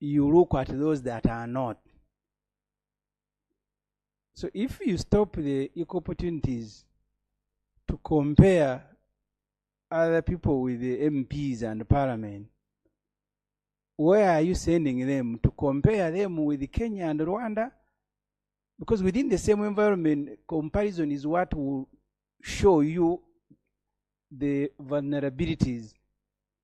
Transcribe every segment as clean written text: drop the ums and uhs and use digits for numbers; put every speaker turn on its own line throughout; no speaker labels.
you look at those that are not. So if you stop the equal opportunities to compare other people with the MPs and Parliament, where are you sending them? To compare them with Kenya and Rwanda? Because within the same environment, comparison is what will show you the vulnerabilities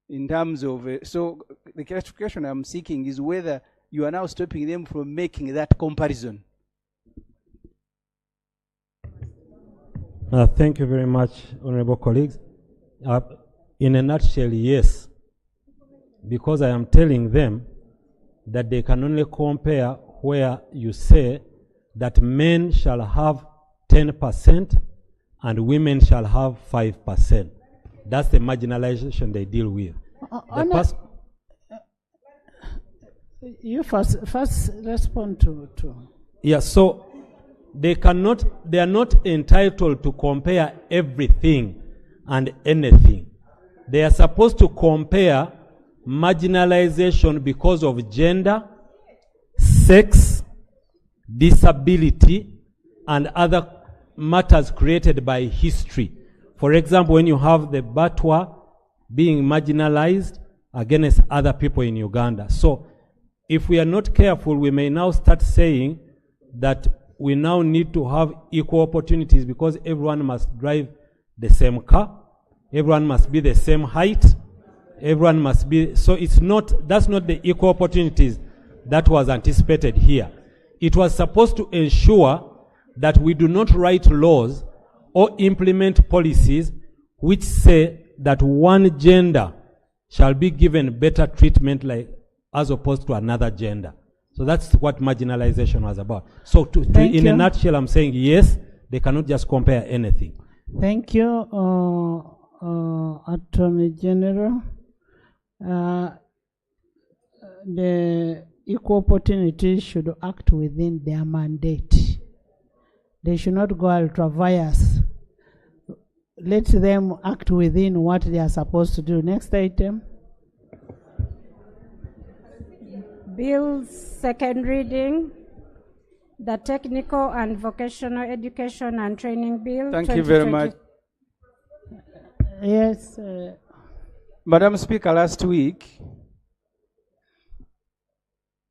in terms of... so the clarification I'm seeking is whether you are now stopping them from making that comparison.
Thank you very much, honorable colleagues. In a nutshell, yes. Because I am telling them that they can only compare where you say that men shall have 10% and women shall have 5%. That's the marginalization they deal with.
You first respond to.
Yeah, so they are not entitled to compare everything and anything. They are supposed to compare marginalization because of gender, sex, disability, and other matters created by history. For example, when you have the Batwa being marginalized against other people in Uganda. So if we are not careful, we may now start saying that we now need to have equal opportunities because everyone must drive the same car, everyone must be the same height, everyone must be... So that's not the equal opportunities that was anticipated here. It was supposed to ensure that we do not write laws or implement policies which say that one gender shall be given better treatment as opposed to another gender. So that's what marginalization was about. So in a nutshell, I'm saying yes, they cannot just compare anything.
Thank you, Attorney General. The equal opportunities should act within their mandate. They should not go ultra-vires. Let them act within what they are supposed to do. Next item.
Bill's second reading, the Technical and Vocational Education and Training Bill.
Thank you very much.
Yes.
Madam Speaker, last week,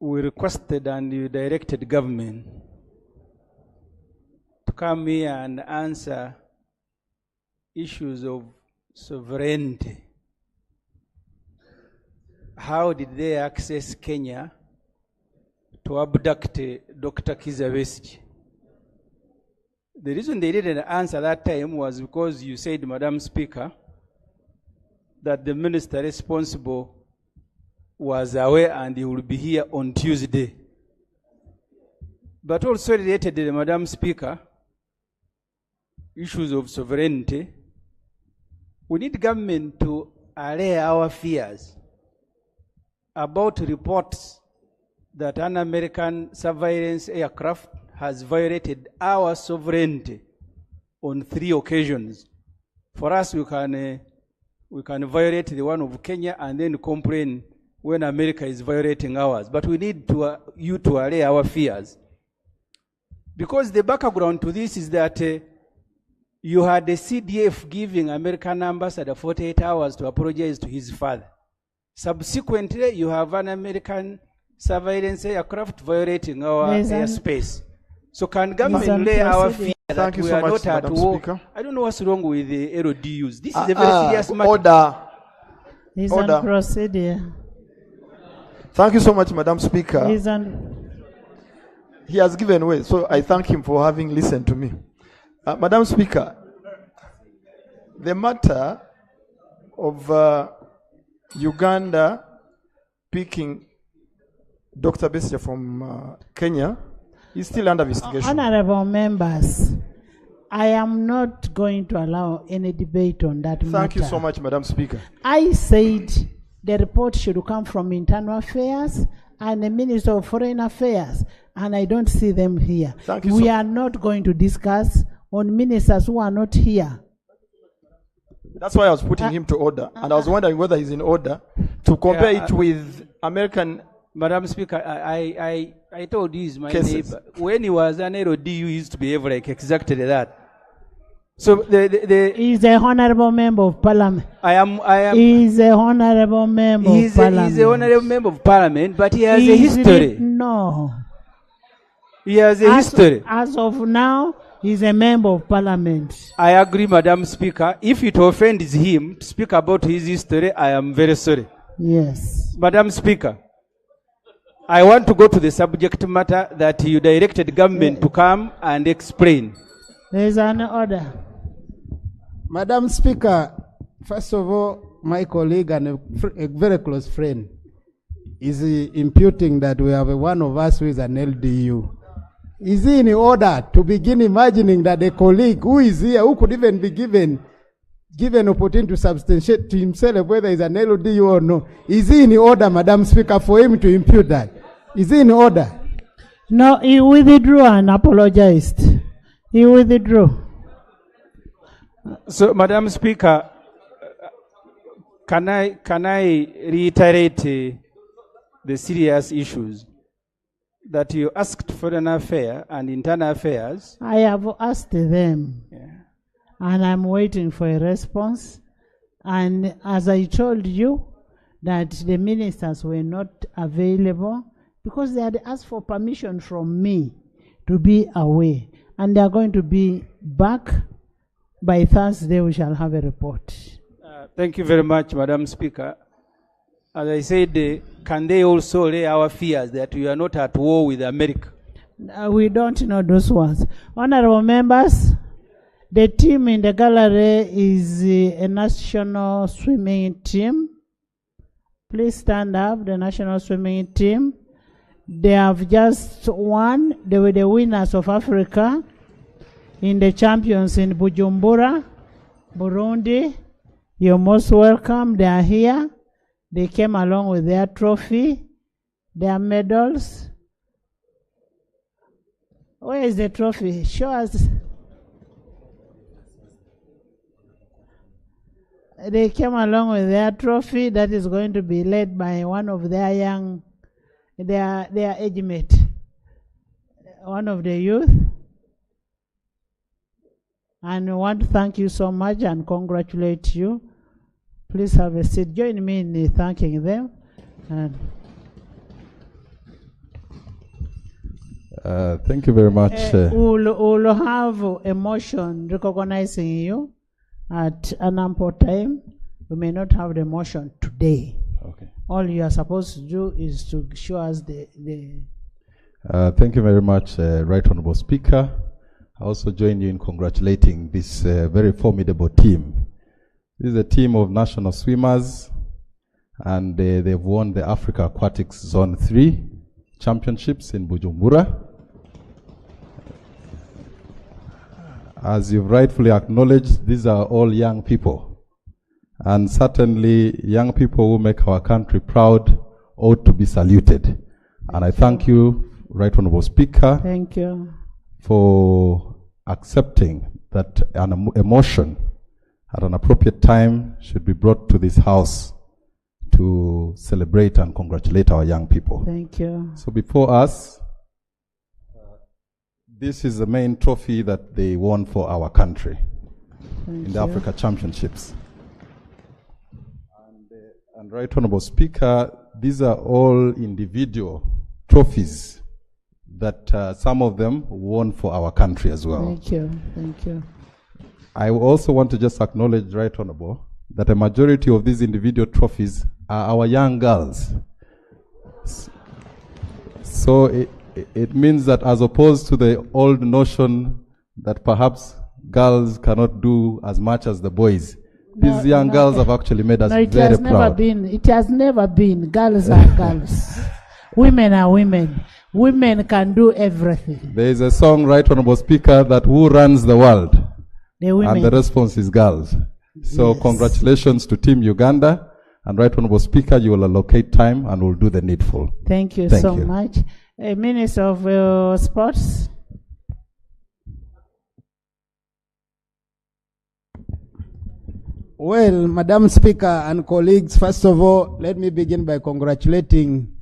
we requested and you directed government to come here and answer issues of sovereignty. How did they access Kenya to abduct Dr. Kizza Besigye? The reason they didn't answer that time was because you said, Madam Speaker, that the minister responsible was away and he will be here on Tuesday. But also related to Madam Speaker, issues of sovereignty, we need government to allay our fears about reports that an American surveillance aircraft has violated our sovereignty on 3 occasions. For us, we can violate the one of Kenya and then complain when America is violating ours. But we need you to allay our fears. Because the background to this is that you had the CDF giving American ambassador 48 hours to apologize to his father. Subsequently, you have an American surveillance aircraft violating our airspace. So can government lay our fear that we are not at war? I don't know what's wrong with the LDUs. This is a very serious matter.
Order.
He's on procedure.
Thank you so much, Madam Speaker. He has given way, so I thank him for having listened to me. Madam Speaker, the matter of Uganda picking Dr. Besigye from Kenya is still under investigation.
Honorable members, I am not going to allow any debate on that matter.
Thank you so much, Madam Speaker.
I said the report should come from Internal Affairs and the Minister of Foreign Affairs, and I don't see them here. We are not going to discuss on ministers who are not here.
That's why I was putting him to order, and I was wondering whether he's in order to compare it with American
Madam Speaker, I told you he's my
Cases.
neighbor. When he was an LOD, you used to behave like exactly that. So the
He's a honorable member of parliament.
I am
He's a honorable member of parliament.
he's a honorable member of parliament, but he has a
He's
history.
No.
He has a history.
As of now, he's a member of parliament.
I agree, Madam Speaker. If it offends him to speak about his history, I am very sorry.
Yes.
Madam Speaker, I want to go to the subject matter that you directed government to come and explain.
There is an order.
Madam Speaker, first of all, my colleague and a very close friend is imputing that we have one of us who is an LDU. Is he in order to begin imagining that a colleague who is here, who could even be given opportunity to substantiate to himself whether he's an LDU or no, is he in order, Madam Speaker, for him to impute that? Is he in order?
No, he withdrew and apologized. He withdrew.
So, Madam Speaker, can I reiterate the serious issues that you asked Foreign Affairs and Internal Affairs?
I have asked them,
Yeah.
and I'm waiting for a response. And as I told you, that the ministers were not available because they had asked for permission from me to be away. And they are going to be back. By Thursday, we shall have a report.
Thank you very much, Madam Speaker. As I said, can they also lay our fears that we are not at war with America?
We don't know those ones. Honorable members, the team in the gallery is a national swimming team. Please stand up, the national swimming team. They have just won. They were the winners of Africa in the champions in Bujumbura, Burundi. You're most welcome. They are here. They came along with their trophy, their medals. Where is the trophy? Show us. They came along with their trophy that is going to be led by one of their young, their age mate, one of the youth. And I want to thank you so much and congratulate you. Please have a seat. Join me in thanking them.
Thank you very much.
We'll have a motion recognizing you at an ample time. We may not have the motion today.
Okay.
All you are supposed to do is to show us the
Thank you very much, Right Honorable Speaker. I also join you in congratulating this very formidable team. This is a team of national swimmers, and they've won the Africa Aquatics Zone 3 Championships in Bujumbura. As you've rightfully acknowledged, these are all young people. And certainly, young people who make our country proud ought to be saluted. And I thank you, Right Honorable Speaker.
Thank you.
For accepting that a motion at an appropriate time should be brought to this House to celebrate and congratulate our young people.
Thank you.
So before us, this is the main trophy that they won for our country in the Africa Championships. And Right Honorable Speaker, these are all individual trophies that some of them won for our country as well.
Thank you. Thank you.
I also want to just acknowledge, Right Honorable, that a majority of these individual trophies are our young girls. So it means that as opposed to the old notion that perhaps girls cannot do as much as the boys, these young girls have actually made us very proud.
It has never been. Girls are girls. Women are women. Women can do everything.
There is a song, Right Honorable Speaker, that who runs the world?
The women.
And the response is girls. So
Yes.
congratulations to Team Uganda. And Right Honorable Speaker, you will allocate time and will do the needful.
Thank you
Thank
so
you.
much. Minister of Sports.
Well, Madam Speaker and colleagues, first of all, let me begin by congratulating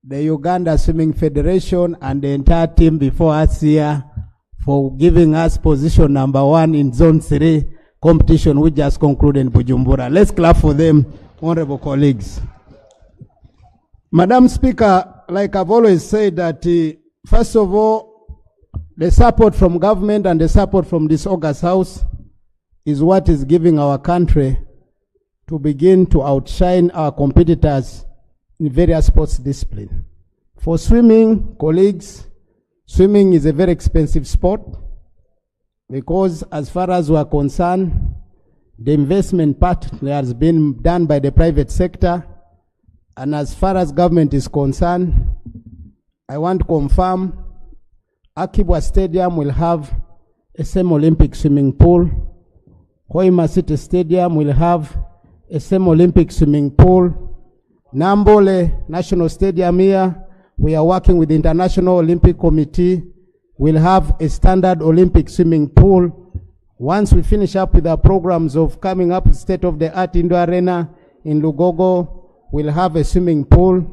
the Uganda Swimming Federation and the entire team before us here for giving us position number 1 in Zone 3 competition which just concluded in Bujumbura. Let's clap for them, honorable colleagues. Madam Speaker, like I've always said that first of all, the support from government and the support from this August House is what is giving our country to begin to outshine our competitors in various sports disciplines. For swimming, colleagues, swimming is a very expensive sport because as far as we are concerned, the investment part has been done by the private sector, and as far as government is concerned, I want to confirm Akibwa Stadium will have a same Olympic swimming pool. Hoima City Stadium will have a same Olympic swimming pool. Nambole National Stadium here, we are working with the International Olympic Committee. We'll have a standard Olympic swimming pool. Once we finish up with our programs of coming up with state-of-the-art indoor arena in Lugogo, we'll have a swimming pool.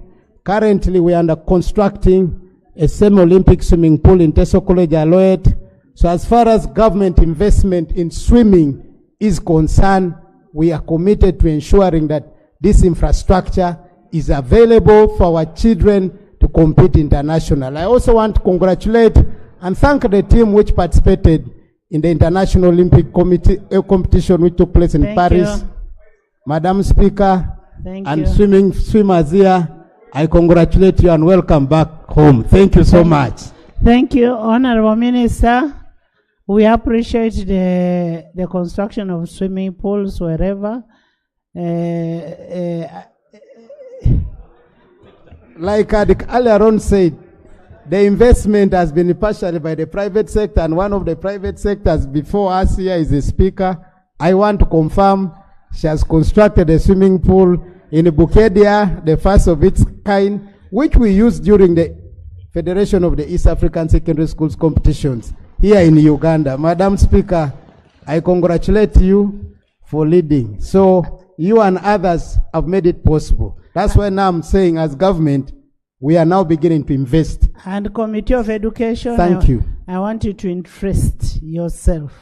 Currently, we are under constructing a same Olympic swimming pool in Teso College Aloet. So as far as government investment in swimming is concerned, we are committed to ensuring that this infrastructure is available for our children to compete internationally. I also want to congratulate and thank the team which participated in the International Olympic Committee competition which took place in Paris. Madam Speaker, and swimmers here, I congratulate you and welcome back home. Thank you so much.
Thank you, Honorable Minister. We appreciate the construction of swimming pools wherever.
Like earlier on said, the investment has been partially by the private sector, and one of the private sectors before us here is the Speaker. I want to confirm she has constructed a swimming pool in Bukedia, the first of its kind, which we used during the Federation of the East African Secondary Schools competitions here in Uganda. Madam Speaker, I congratulate you for leading. So you and others have made it possible. That's why now I'm saying as government, we are now beginning to invest.
And Committee of Education,
thank you.
I want you to interest yourself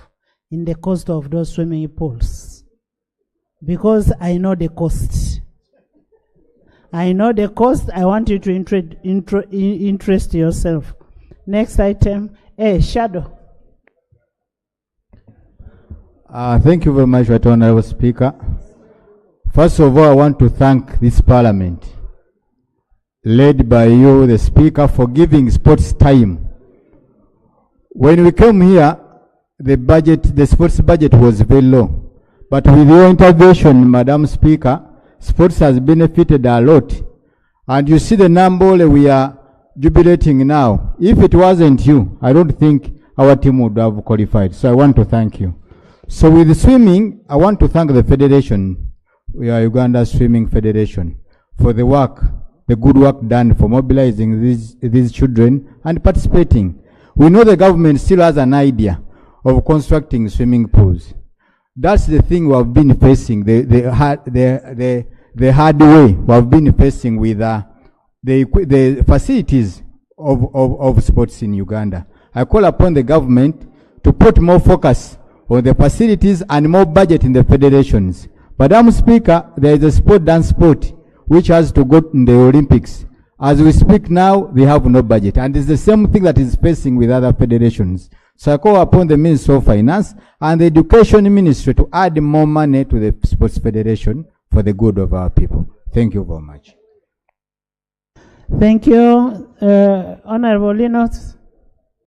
in the cost of those swimming pools, because I know the cost. I know the cost. I want you to interest yourself. Next item, Shadow.
Thank you very much, Right Honorable Speaker. First of all, I want to thank this Parliament, led by you, the Speaker, for giving sports time. When we came here, the sports budget was very low. But with your intervention, Madam Speaker, sports has benefited a lot. And you see the number we are jubilating now. If it wasn't you, I don't think our team would have qualified. So I want to thank you. So with swimming, I want to thank the Federation, we are Uganda Swimming Federation, for the work, the good work done for mobilizing these children and participating. We know the government still has an idea of constructing swimming pools. That's the thing we have been facing, the hard way we have been facing with the facilities of sports in Uganda. I call upon the government to put more focus on the facilities and more budget in the federations. Madam Speaker, there is a sport, dance sport, which has to go in the Olympics. As we speak now, they have no budget. And it's the same thing that is facing with other federations. So I call upon the Minister of Finance and the Education Ministry to add more money to the Sports Federation for the good of our people. Thank you very much.
Thank you. Honorable Linus.